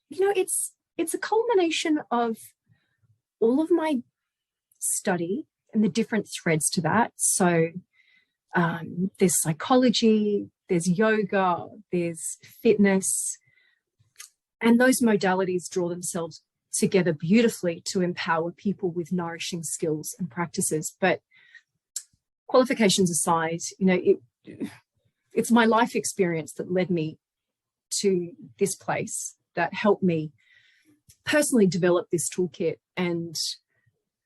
it's a culmination of all of my study and the different threads to that. So there's psychology, there's yoga, there's fitness, and those modalities draw themselves together beautifully to empower people with nourishing skills and practices. But qualifications aside, it's my life experience that led me to this place, that helped me personally develop this toolkit. And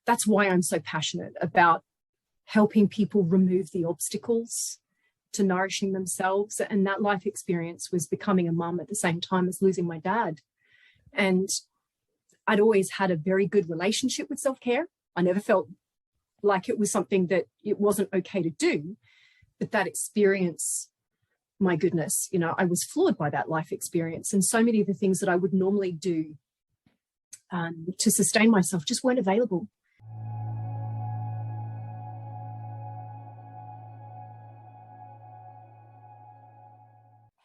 that's why I'm so passionate about helping people remove the obstacles to nourishing themselves. And that life experience was becoming a mum at the same time as losing my dad. And I'd always had a very good relationship with self-care. I never felt like it was something that it wasn't okay to do. But that experience, my goodness, I was floored by that life experience. And so many of the things that I would normally do to sustain myself just weren't available.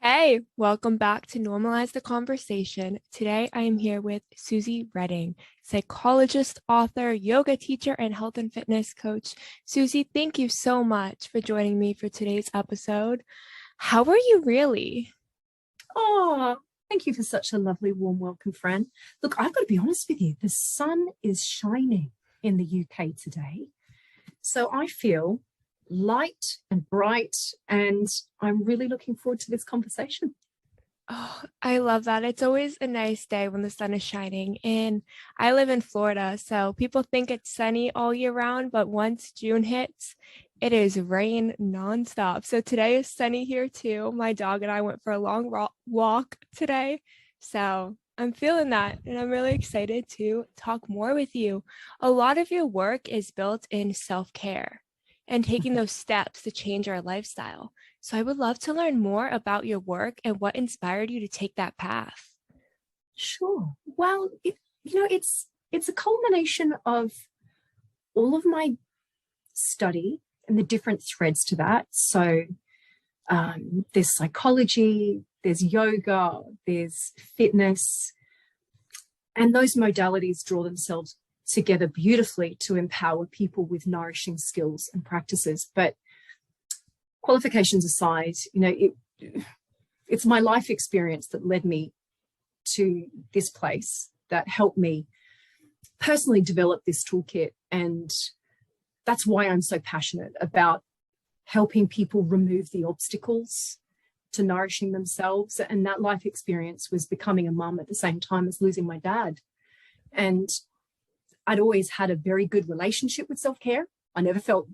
Hey, welcome back to Normalize the Conversation. Today, I am here with Suzy Reading, psychologist, author, yoga teacher, and health and fitness coach. Suzy, thank you so much for joining me for today's episode. How are you really? Oh, thank you for such a lovely, warm welcome, friend. Look, I've got to be honest with you. The sun is shining in the UK today. So I feel light and bright, and I'm really looking forward to this conversation. Oh, I love that. It's always a nice day when the sun is shining. And I live in Florida, so people think it's sunny all year round, but once June hits, it is rain nonstop. So today is sunny here too. My dog and I went for a long walk today. So I'm feeling that, and I'm really excited to talk more with you. A lot of your work is built in self-care and taking those steps to change our lifestyle. So I would love to learn more about your work and what inspired you to take that path. Sure. Well, it's a culmination of all of my study and the different threads to that. So there's psychology, there's yoga, there's fitness, and those modalities draw themselves together beautifully to empower people with nourishing skills and practices. But qualifications aside, it's my life experience that led me to this place, that helped me personally develop this toolkit. And that's why I'm so passionate about helping people remove the obstacles to nourishing themselves. And that life experience was becoming a mum at the same time as losing my dad. And I'd always had a very good relationship with self-care. I never felt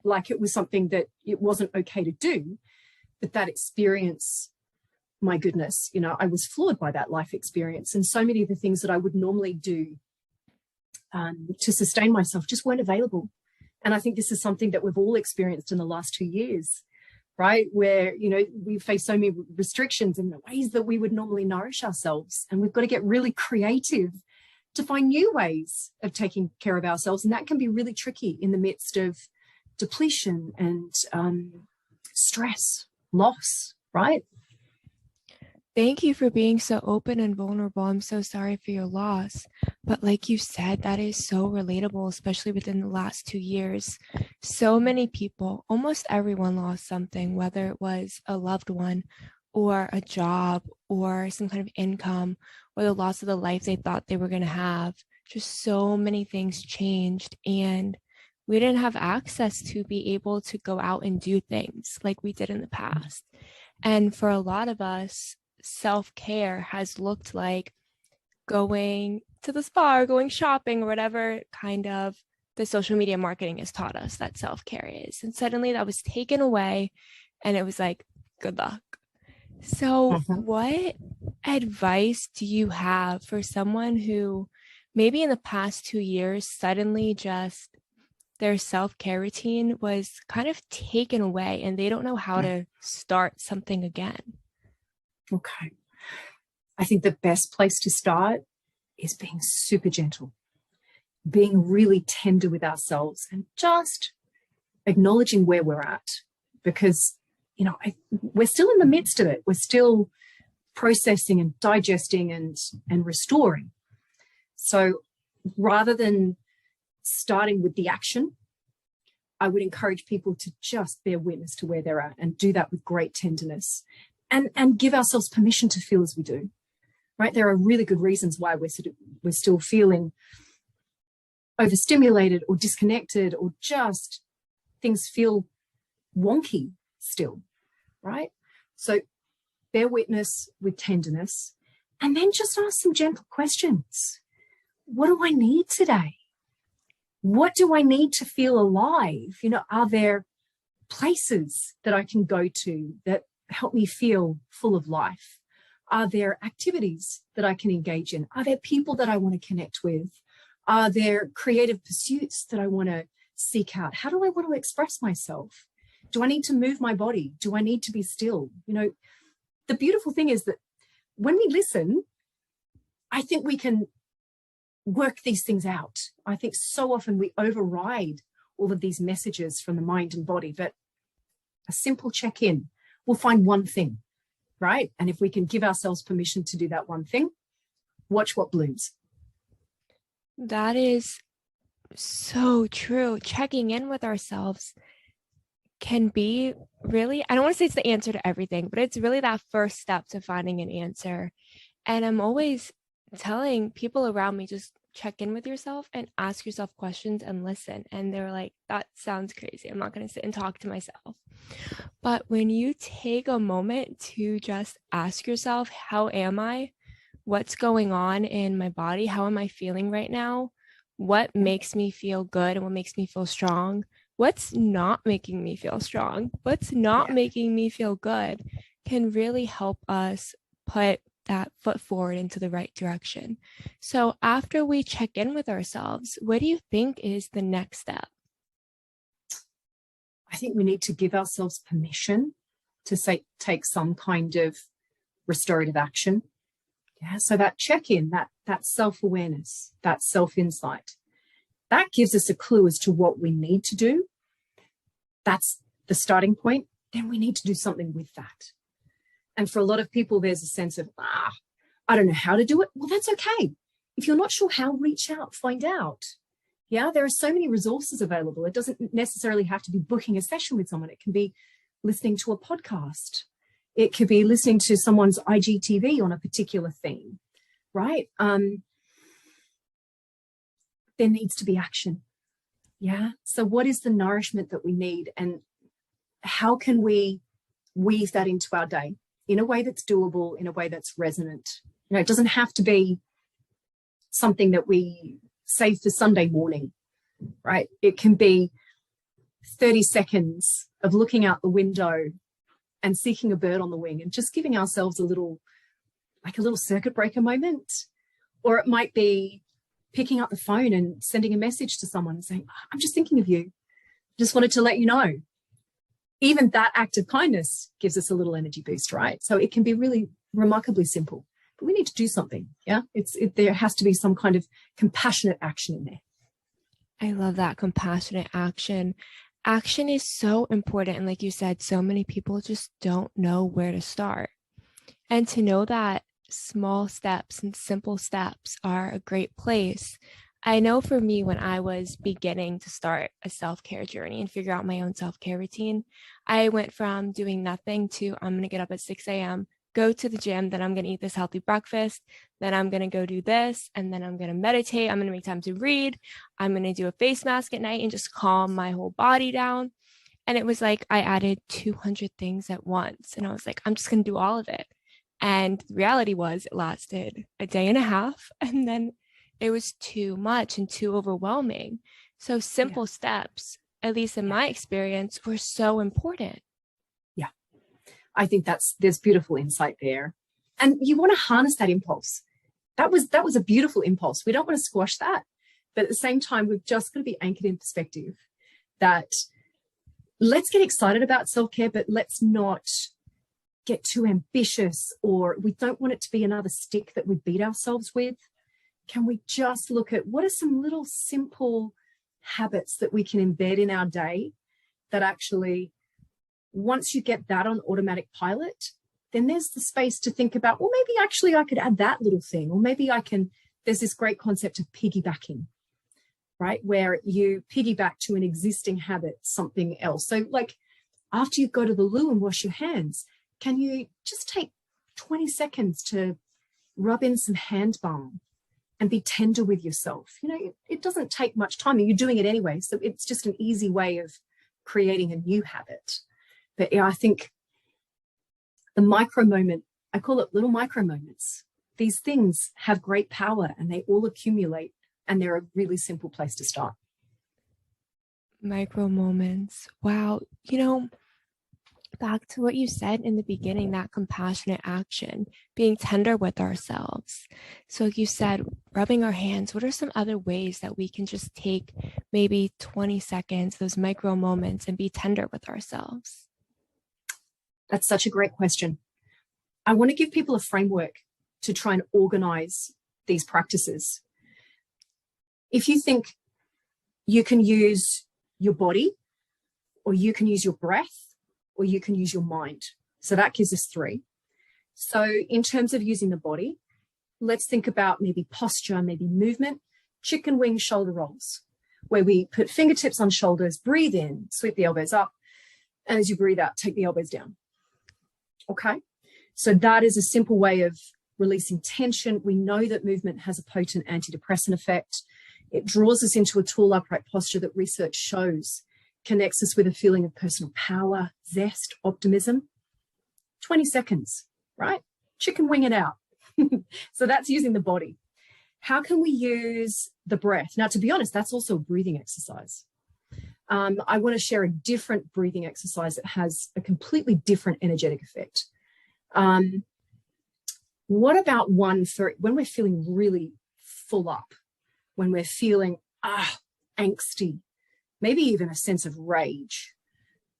like it was something that it wasn't okay to do. But that experience, my goodness, I was floored by that life experience. And so many of the things that I would normally do to sustain myself just weren't available. And I think this is something that we've all experienced in the last 2 years, right? Where, we face so many restrictions in the ways that we would normally nourish ourselves. And we've got to get really creative to find new ways of taking care of ourselves. And that can be really tricky in the midst of depletion and stress, loss, right? Thank you for being so open and vulnerable. I'm so sorry for your loss. But like you said, that is so relatable, especially within the last 2 years. So many people, almost everyone lost something, whether it was a loved one or a job or some kind of income or the loss of the life they thought they were going to have. Just so many things changed, and we didn't have access to be able to go out and do things like we did in the past. And for a lot of us, self-care has looked like going to the spa or going shopping or whatever kind of the social media marketing has taught us that self-care is. And suddenly that was taken away, and it was like, good luck. So what advice do you have for someone who maybe in the past 2 years, suddenly just their self-care routine was kind of taken away and they don't know how to start something again? Okay. I think the best place to start is being super gentle, being really tender with ourselves, and just acknowledging where we're at, because we're still in the midst of it. We're still processing and digesting and restoring. So rather than starting with the action, I would encourage people to just bear witness to where they're at and do that with great tenderness and give ourselves permission to feel as we do, right? There are really good reasons why we're still feeling overstimulated or disconnected, or just things feel wonky still, right? So bear witness with tenderness, and then just ask some gentle questions. What do I need today? What do I need to feel alive? You know, are there places that I can go to that help me feel full of life? Are there activities that I can engage in? Are there people that I want to connect with? Are there creative pursuits that I want to seek out? How do I want to express myself? Do I need to move my body? Do I need to be still? You know, the beautiful thing is that when we listen, I think we can work these things out. I think so often we override all of these messages from the mind and body, but a simple check-in, we'll find one thing, right? And if we can give ourselves permission to do that one thing, watch what blooms. That is so true. Checking in with ourselves can be really, I don't want to say it's the answer to everything, but it's really that first step to finding an answer. And I'm always telling people around me, just check in with yourself and ask yourself questions and listen. And they're like, that sounds crazy. I'm not going to sit and talk to myself. But when you take a moment to just ask yourself, how am I? What's going on in my body? How am I feeling right now? What makes me feel good and what makes me feel strong? What's not making me feel strong? What's not making me feel good can really help us put that foot forward into the right direction. So after we check in with ourselves, what do you think is the next step? I think we need to give ourselves permission to take some kind of restorative action. Yeah, so that check-in, that self-awareness, that self-insight, that gives us a clue as to what we need to do. That's the starting point. Then we need to do something with that. And for a lot of people, there's a sense of, I don't know how to do it. Well, that's okay. If you're not sure how, reach out, find out. Yeah, there are so many resources available. It doesn't necessarily have to be booking a session with someone. It can be listening to a podcast. It could be listening to someone's IGTV on a particular theme, right? There needs to be action. Yeah. So what is the nourishment that we need, and how can we weave that into our day in a way that's doable, in a way that's resonant? You know, it doesn't have to be something that we save for Sunday morning, right? It can be 30 seconds of looking out the window and seeing a bird on the wing and just giving ourselves a little circuit breaker moment. Or it might be picking up the phone and sending a message to someone and saying, I'm just thinking of you. Just wanted to let you know. Even that act of kindness gives us a little energy boost, right? So it can be really remarkably simple, but we need to do something. Yeah. There has to be some kind of compassionate action in there. I love that, compassionate action. Action is so important. And like you said, so many people just don't know where to start. And to know that small steps and simple steps are a great place. I know for me, when I was beginning to start a self-care journey and figure out my own self-care routine, I went from doing nothing to I'm going to get up at 6 a.m., go to the gym, then I'm going to eat this healthy breakfast, then I'm going to go do this, and then I'm going to meditate. I'm going to make time to read. I'm going to do a face mask at night and just calm my whole body down. And it was like I added 200 things at once. And I was like, I'm just going to do all of it. And the reality was it lasted a day and a half, and then it was too much and too overwhelming. So simple steps, at least in my experience, were so important. Yeah, I think there's beautiful insight there. And you want to harness that impulse. That was a beautiful impulse. We don't want to squash that. But at the same time, we've just got to be anchored in perspective that let's get excited about self-care, but let's not get too ambitious, or we don't want it to be another stick that we beat ourselves with. Can we just look at what are some little simple habits that we can embed in our day that actually, once you get that on automatic pilot, then there's the space to think about, well, maybe actually I could add that little thing, or maybe there's this great concept of piggybacking, right? Where you piggyback to an existing habit, something else. So like after you go to the loo and wash your hands, can you just take 20 seconds to rub in some hand balm and be tender with yourself? You know, it doesn't take much time and you're doing it anyway. So it's just an easy way of creating a new habit. But yeah, I think the micro moment, I call it little micro moments. These things have great power and they all accumulate, and they're a really simple place to start. Micro moments. Wow. You know, back to what you said in the beginning, that compassionate action, being tender with ourselves. So you said rubbing our hands. What are some other ways that we can just take maybe 20 seconds, those micro moments, and be tender with ourselves? That's such a great question. I want to give people a framework to try and organize these practices. If you think you can use your body, or you can use your breath, or you can use your mind. So that gives us 3. So in terms of using the body, let's think about maybe posture, maybe movement, chicken wing shoulder rolls, where we put fingertips on shoulders, breathe in, sweep the elbows up, and as you breathe out, take the elbows down. Okay, so that is a simple way of releasing tension. We know that movement has a potent antidepressant effect. It draws us into a tall upright posture that research shows connects us with a feeling of personal power, zest, optimism. 20 seconds, right? Chicken wing it out. So that's using the body. How can we use the breath? Now, to be honest, that's also a breathing exercise. I want to share a different breathing exercise that has a completely different energetic effect. What about one for when we're feeling really full up, when we're feeling angsty, maybe even a sense of rage?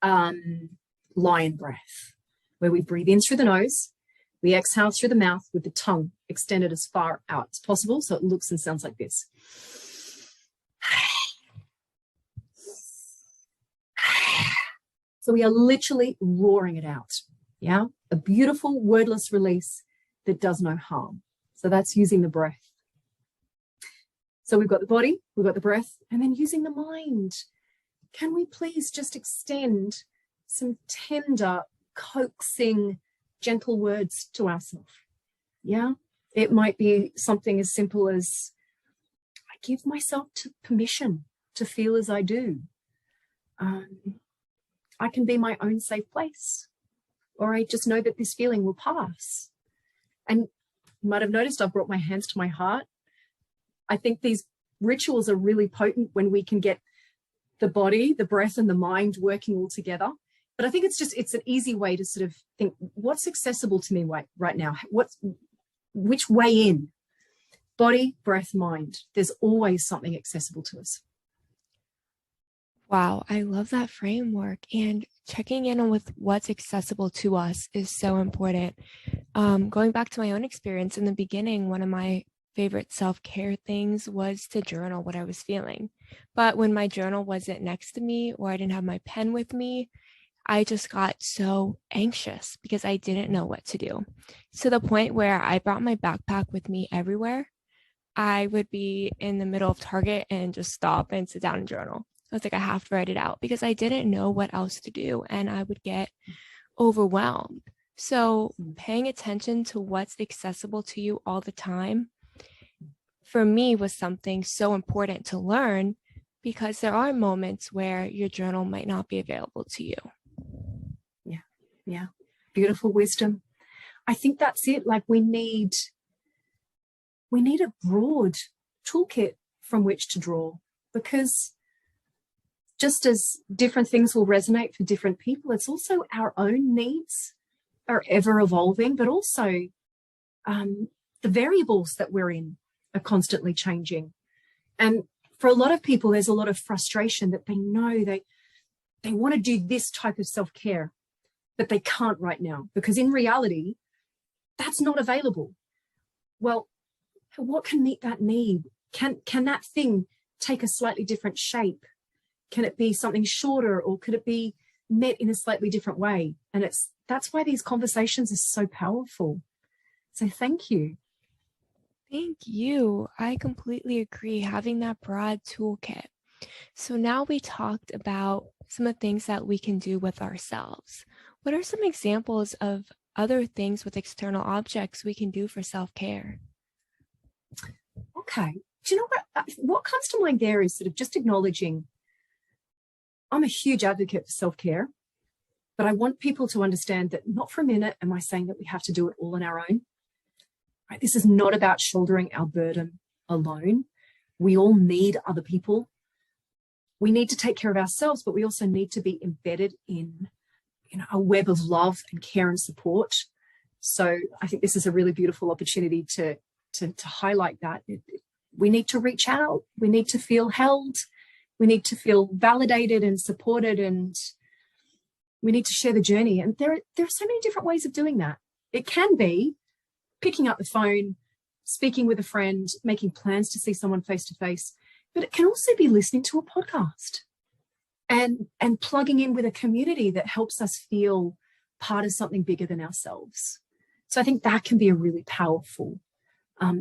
Lion breath, where we breathe in through the nose, we exhale through the mouth with the tongue extended as far out as possible, so it looks and sounds like this. So we are literally roaring it out. Yeah, a beautiful wordless release that does no harm. So that's using the breath. So we've got the body, we've got the breath, and then using the mind. Can we please just extend some tender, coaxing, gentle words to ourselves? Yeah, it might be something as simple as, I give myself permission to feel as I do. I can be my own safe place, or I just know that this feeling will pass. And you might have noticed I've brought my hands to my heart. I think these rituals are really potent when we can get the body, the breath, and the mind working all together. But I think it's an easy way to sort of think, what's accessible to me right now? Which way in? Body, breath, mind. There's always something accessible to us. Wow, I love that framework, and checking in on with what's accessible to us is so important. Going back to my own experience in the beginning, one of my favorite self-care things was to journal what I was feeling. But when my journal wasn't next to me or I didn't have my pen with me, I just got so anxious because I didn't know what to do. To the point where I brought my backpack with me everywhere. I would be in the middle of Target and just stop and sit down and journal. I was like, I have to write it out because I didn't know what else to do and I would get overwhelmed. So paying attention to what's accessible to you all the time, for me, was something so important to learn, because there are moments where your journal might not be available to you. Yeah. Beautiful wisdom. I think that's it. Like we need a broad toolkit from which to draw, because just as different things will resonate for different people, it's also our own needs are ever evolving, but also the variables that we're in are constantly changing. And for a lot of people, there's a lot of frustration that they know they want to do this type of self-care, but they can't right now, because in reality, that's not available. Well, what can meet that need? Can that thing take a slightly different shape? Can it be something shorter, or could it be met in a slightly different way. And that's why these conversations are so powerful. So thank you. Thank you. I completely agree, having that broad toolkit. So now we talked about some of the things that we can do with ourselves. What are some examples of other things with external objects we can do for self-care? Okay. Do you know what comes to mind there is sort of just acknowledging I'm a huge advocate for self-care, but I want people to understand that not for a minute am I saying that we have to do it all on our own. Right? This is not about shouldering our burden alone. We all need other people. We need to take care of ourselves, but we also need to be embedded in, a web of love and care and support. So I think this is a really beautiful opportunity to highlight that. We need to reach out. We need to feel held. We need to feel validated and supported, and we need to share the journey. And there are so many different ways of doing that. It can be picking up the phone, speaking with a friend, making plans to see someone face to face, but it can also be listening to a podcast and plugging in with a community that helps us feel part of something bigger than ourselves. So I think that can be a really powerful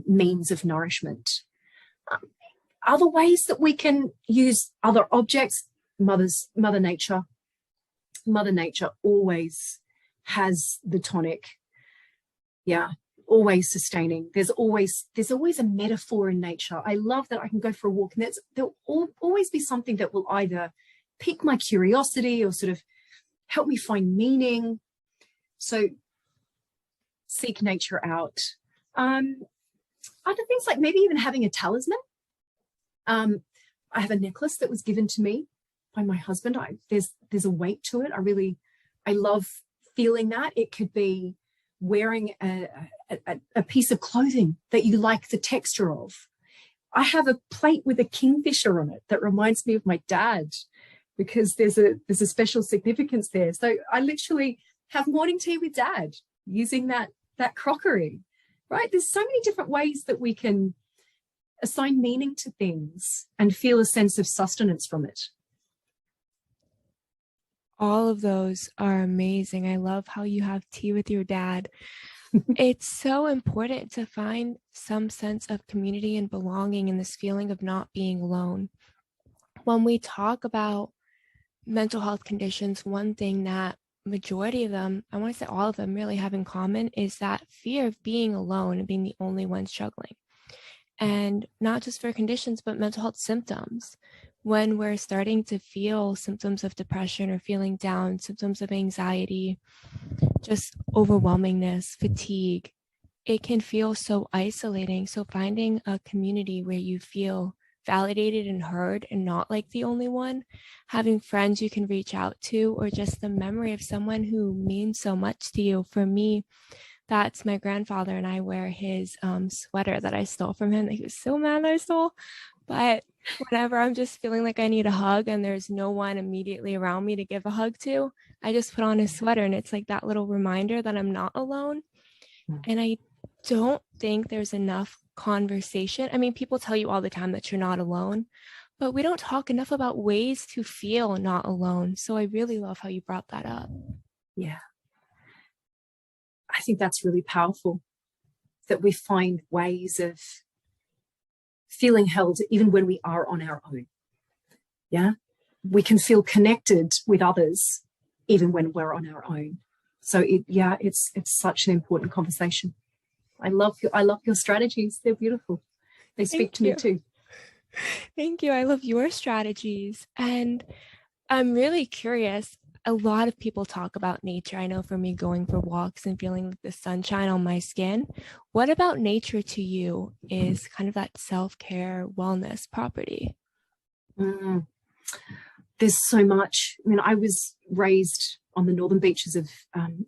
means of nourishment. Other ways that we can use other objects, Mother Nature. Mother Nature always has the tonic. Yeah, always sustaining. There's always a metaphor in nature. I love that I can go for a walk and there'll always be something that will either pique my curiosity or sort of help me find meaning. So seek nature out. Other things like maybe even having a talisman. I have a necklace that was given to me by my husband. There's a weight to it. I love feeling that. It could be wearing a piece of clothing that you like the texture of. I have a plate with a kingfisher on it that reminds me of my dad, because there's a special significance there. So I literally have morning tea with dad using that crockery, right? There's so many different ways that we can assign meaning to things and feel a sense of sustenance from it. All of those are amazing. I love how you have tea with your dad. It's so important to find some sense of community and belonging and this feeling of not being alone. When we talk about mental health conditions, one thing that majority of them, I want to say all of them really have in common, is that fear of being alone and being the only one struggling. And not just for conditions, but mental health symptoms. When we're starting to feel symptoms of depression or feeling down, symptoms of anxiety, just overwhelmingness, fatigue, it can feel so isolating. So finding a community where you feel validated and heard and not like the only one, having friends you can reach out to, or just the memory of someone who means so much to you. For me, that's my grandfather, and I wear his sweater that I stole from him that he was so mad that I stole. But whenever I'm just feeling like I need a hug and there's no one immediately around me to give a hug to, I just put on his sweater, and it's like that little reminder that I'm not alone. And I don't think there's enough conversation. I mean, people tell you all the time that you're not alone, but we don't talk enough about ways to feel not alone. So I really love how you brought that up. Yeah. I think that's really powerful, that we find ways of feeling held even when we are on our own. Yeah. We can feel connected with others even when we're on our own. So it's such an important conversation. I love your strategies. They're beautiful. They speak to me too. Thank you. I love your strategies. And I'm really curious. A lot of people talk about nature. I know for me, going for walks and feeling the sunshine on my skin. What about nature to you is kind of that self-care wellness property? There's so much. I mean, I was raised on the northern beaches of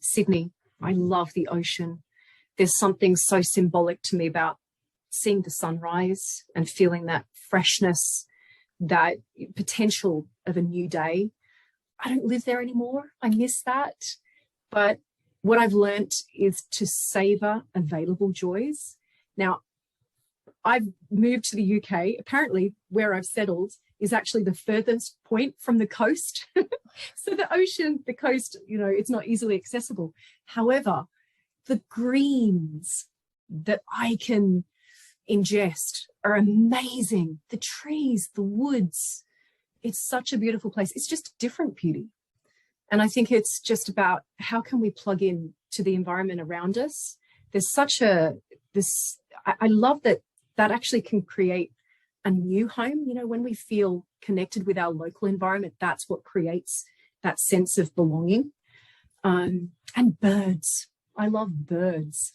Sydney. I love the ocean. There's something so symbolic to me about seeing the sunrise and feeling that freshness, that potential of a new day. I don't live there anymore. I miss that. But what I've learned is to savor available joys. Now, I've moved to the UK. Apparently, where I've settled, is actually the furthest point from the coast. So the ocean, the coast, it's not easily accessible. However, the greens that I can ingest are amazing. The trees, the woods, it's such a beautiful place. It's just a different beauty. And I think it's just about how can we plug in to the environment around us. There's such I love that actually can create a new home. When we feel connected with our local environment, that's what creates that sense of belonging. And birds. I love birds.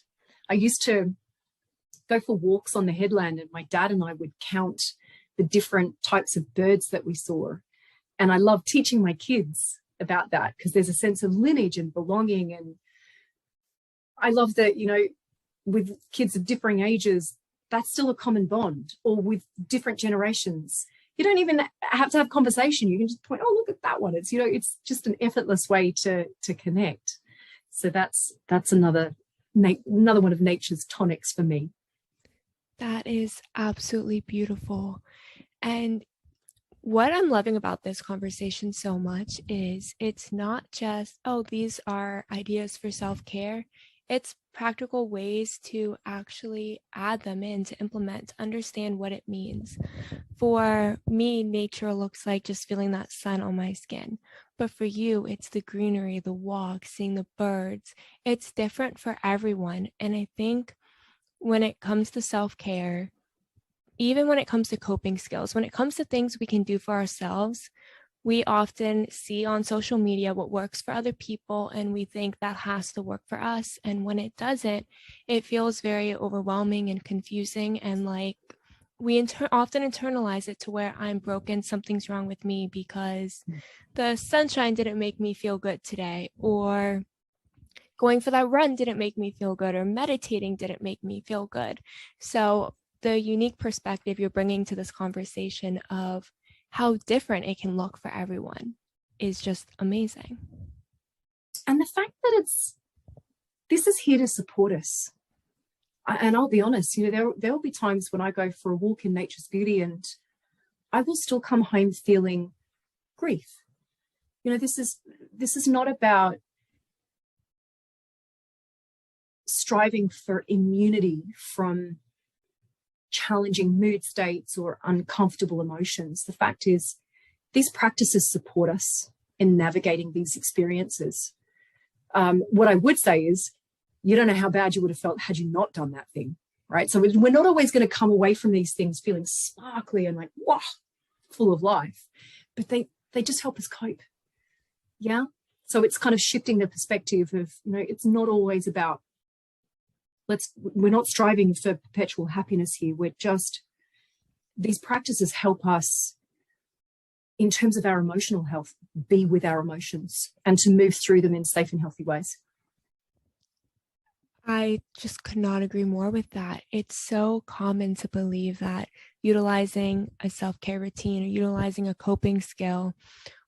I used to go for walks on the headland, and my dad and I would count the different types of birds that we saw. And I love teaching my kids about that because there's a sense of lineage and belonging. And I love that, with kids of differing ages, that's still a common bond, or with different generations. You don't even have to have conversation. You can just point, oh, look at that one. It's, it's just an effortless way to connect. So that's another one of nature's tonics for me. That is absolutely beautiful. And what I'm loving about this conversation so much is it's not just, oh, these are ideas for self-care. It's practical ways to actually add them in, to implement, to understand what it means. For me, nature looks like just feeling that sun on my skin. But for you, it's the greenery, the walk, seeing the birds. It's different for everyone. And I think when it comes to self-care, even when it comes to coping skills, when it comes to things we can do for ourselves, we often see on social media what works for other people, and we think that has to work for us. And when it doesn't, it feels very overwhelming and confusing. And like we often internalize it to where I'm broken, something's wrong with me because the sunshine didn't make me feel good today, or going for that run didn't make me feel good, or meditating didn't make me feel good. So the unique perspective you're bringing to this conversation of how different it can look for everyone is just amazing. And the fact that this is here to support us. And I'll be honest, there will be times when I go for a walk in nature's beauty and I will still come home feeling grief. This is not about striving for immunity from challenging mood states or uncomfortable emotions. The fact is, these practices support us in navigating these experiences. What I would say is, you don't know how bad you would have felt had you not done that thing, right? So we're not always going to come away from these things feeling sparkly and like, wow, full of life, but they just help us cope. Yeah. So it's kind of shifting the perspective of, it's not always about, we're not striving for perpetual happiness here. These practices help us in terms of our emotional health, be with our emotions and to move through them in safe and healthy ways. I just could not agree more with that. It's so common to believe that utilizing a self-care routine or utilizing a coping skill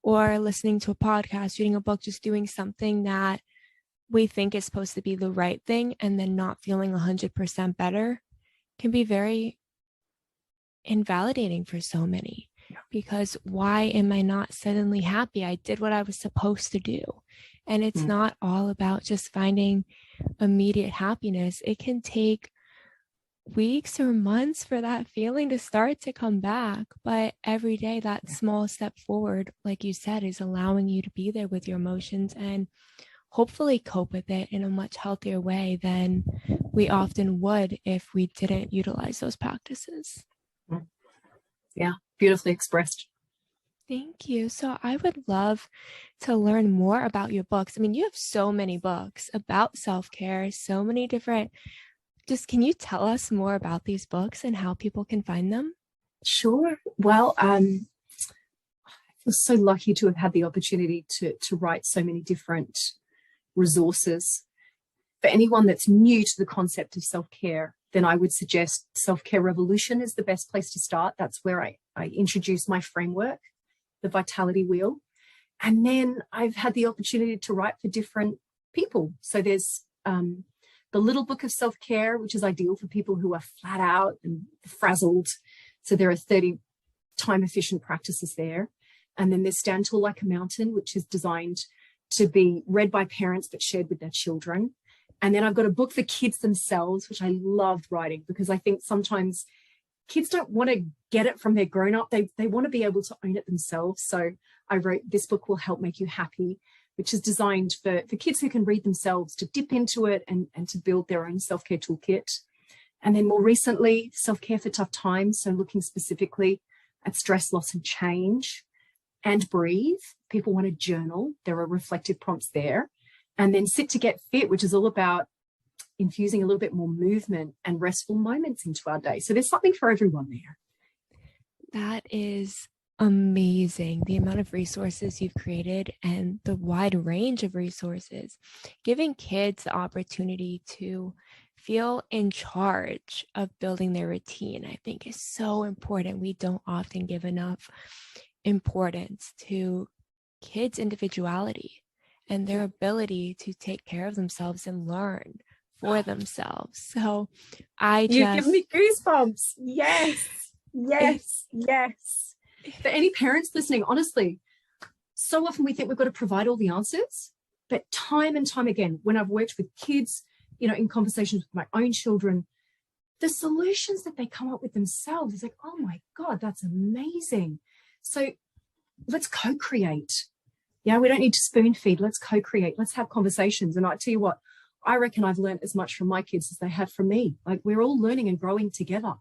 or listening to a podcast, reading a book, just doing something that we think is supposed to be the right thing and then not feeling 100% better can be very invalidating for so many. Because why am I not suddenly happy? I did what I was supposed to do. And it's not all about just finding immediate happiness. It can take weeks or months for that feeling to start to come back. But every day, that small step forward, like you said, is allowing you to be there with your emotions and hopefully cope with it in a much healthier way than we often would if we didn't utilize those practices. Yeah, beautifully expressed. Thank you. So I would love to learn more about your books. I mean, you have so many books about self-care, so many different, can you tell us more about these books and how people can find them? Sure. Well, I feel so lucky to have had the opportunity to write so many different resources. For anyone that's new to the concept of self-care, then I would suggest Self-Care Revolution is the best place to start. That's where I introduce my framework, the Vitality Wheel. And then I've had the opportunity to write for different people. So there's the Little Book of Self-Care, which is ideal for people who are flat out and frazzled. So there are 30 time efficient practices there. And then there's Stand Tall Like a Mountain, which is designed to be read by parents but shared with their children. And then I've got a book for kids themselves, which I loved writing, because I think sometimes kids don't want to get it from their grown-up. They want to be able to own it themselves. So I wrote This Book Will Help Make You Happy, which is designed for kids who can read themselves, to dip into it and to build their own self-care toolkit. And then more recently, Self-Care for Tough Times, so looking specifically at stress, loss and change, and Breathe. People want to journal. There are reflective prompts there. And then Sit to Get Fit, which is all about infusing a little bit more movement and restful moments into our day. So there's something for everyone there. That is amazing, the amount of resources you've created and the wide range of resources. Giving kids the opportunity to feel in charge of building their routine, I think, is so important. We don't often give enough importance to kids' individuality and their ability to take care of themselves and learn for themselves. So you give me goosebumps. Yes. For any parents listening, honestly, so often we think we've got to provide all the answers, but time and time again, when I've worked with kids, in conversations with my own children, the solutions that they come up with themselves is like, oh my God, that's amazing. So let's co-create. Yeah, we don't need to spoon feed. Let's co-create. Let's have conversations. And I tell you what, I reckon I've learned as much from my kids as they have from me. Like, we're all learning and growing together.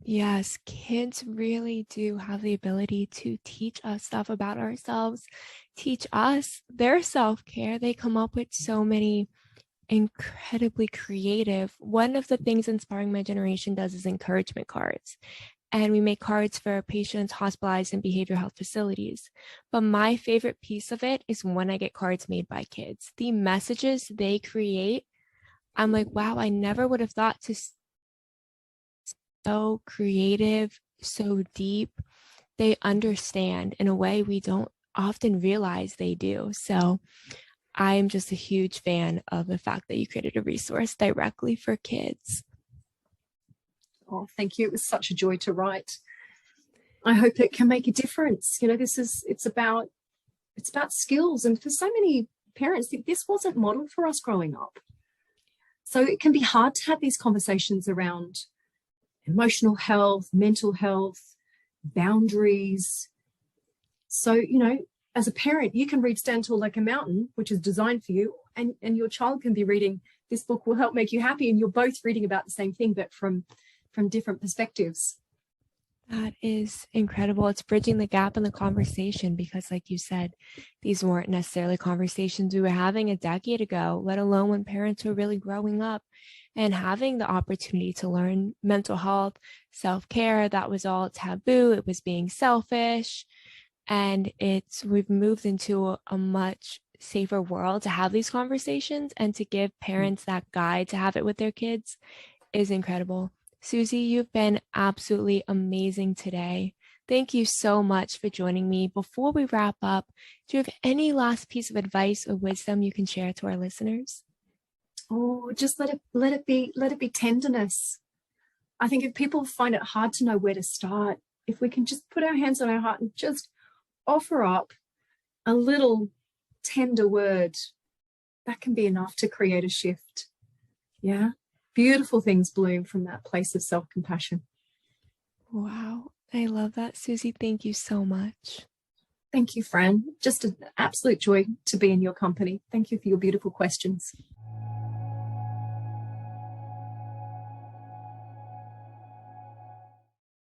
Yes, kids really do have the ability to teach us stuff about ourselves, teach us their self-care. They come up with so many incredibly creative. One of the things Inspiring My Generation does is encouragement cards. And we make cards for patients hospitalized in behavioral health facilities. But my favorite piece of it is when I get cards made by kids. The messages they create, I'm like, wow, I never would have thought to so creative, so deep. They understand in a way we don't often realize they do. So I'm just a huge fan of the fact that you created a resource directly for kids. Oh, thank you. It was such a joy to write. I hope it can make a difference. It's about skills. And for so many parents, this wasn't modeled for us growing up. So it can be hard to have these conversations around emotional health, mental health, boundaries. So, as a parent, you can read Stand Tall Like a Mountain, which is designed for you, and your child can be reading This Book Will Help Make You Happy, and you're both reading about the same thing, but from different perspectives. That is incredible. It's bridging the gap in the conversation because, like you said, these weren't necessarily conversations we were having a decade ago, let alone when parents were really growing up and having the opportunity to learn mental health, self-care. That was all taboo. It was being selfish. And we've moved into a much safer world to have these conversations, and to give parents that guide to have it with their kids is incredible. Suzy, you've been absolutely amazing today. Thank you so much for joining me. Before we wrap up, do you have any last piece of advice or wisdom you can share to our listeners? Oh, just let it be tenderness. I think if people find it hard to know where to start, if we can just put our hands on our heart and just offer up a little tender word, that can be enough to create a shift. Yeah. Beautiful things bloom from that place of self-compassion. Wow. I love that, Suzy. Thank you so much. Thank you, Fran. Just an absolute joy to be in your company. Thank you for your beautiful questions.